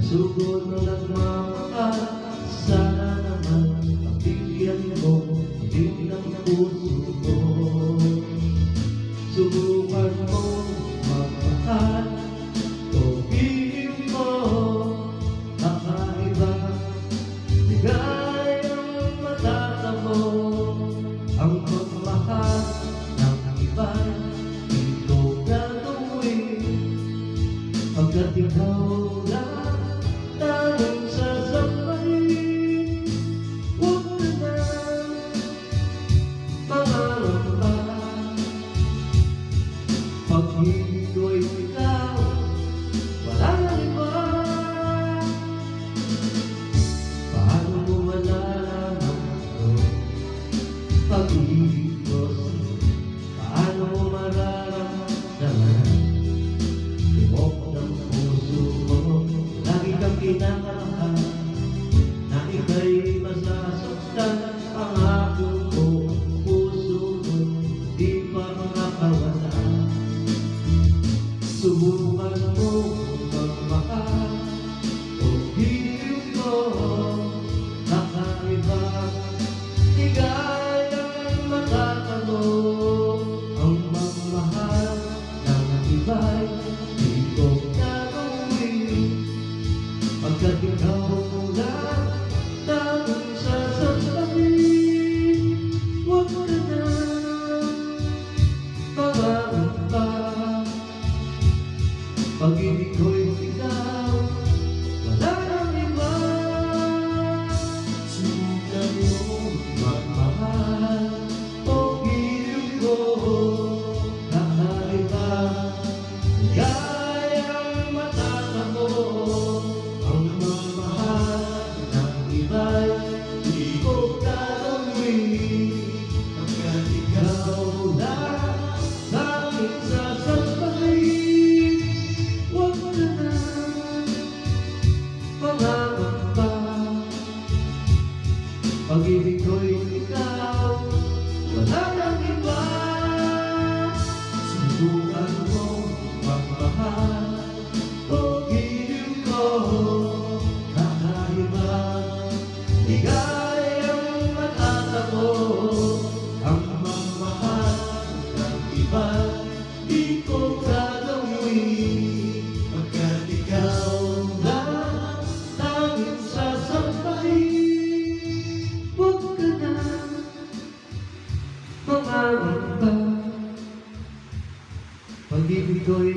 Sugod na nagmamahal, sana naman pabigyan mo din ng puso ko. Subukan mo magmahal, pag-ibig mo kakaiba, ligayang matatamo. Ang pagmahal ng iba'y ito gagawin, pagkat ikaw lang tanging sasabayin. Huwag ka na mangangamba, pag-ibig ko'y ikaw, wala nang iba. Paano mo malalaman ito, pag-ibig ko sa'yo? Paano mo mararamdaman tibok ng puso ko? Lagi kang kinakabahan na ika'y masasaktan. Pangako ko ang puso mo di pa makakawala. Subukan mo magmahal, pag-ibig ko kakaiba, ligayang matatamo. Ang magmahal ng iba'y di ko gagawin, pagkat ikaw lang tanging sasabihin. Huwag ka na mangangamba, pag-ibig ko'y ikaw, wala nang iba. Subukan mo magmahal, pag-ibig ko kakaiba, ligayang matatamo. Ang magmahal ng iba'y di ko gagawin, pagkat ikaw lang tanging sasabihin. Huwag ka na mangangamba, pag-ibig ko'y ikaw, wala nang iba. Subukan mo magmahal, pag-ibig ko kakaiba, ligayang matatamo. Ang magmahal ng iba di ko gagawin, pagkat ikaw lang tanging sasabihin. Huwag ka na mangangamba, pag-ibig ko'y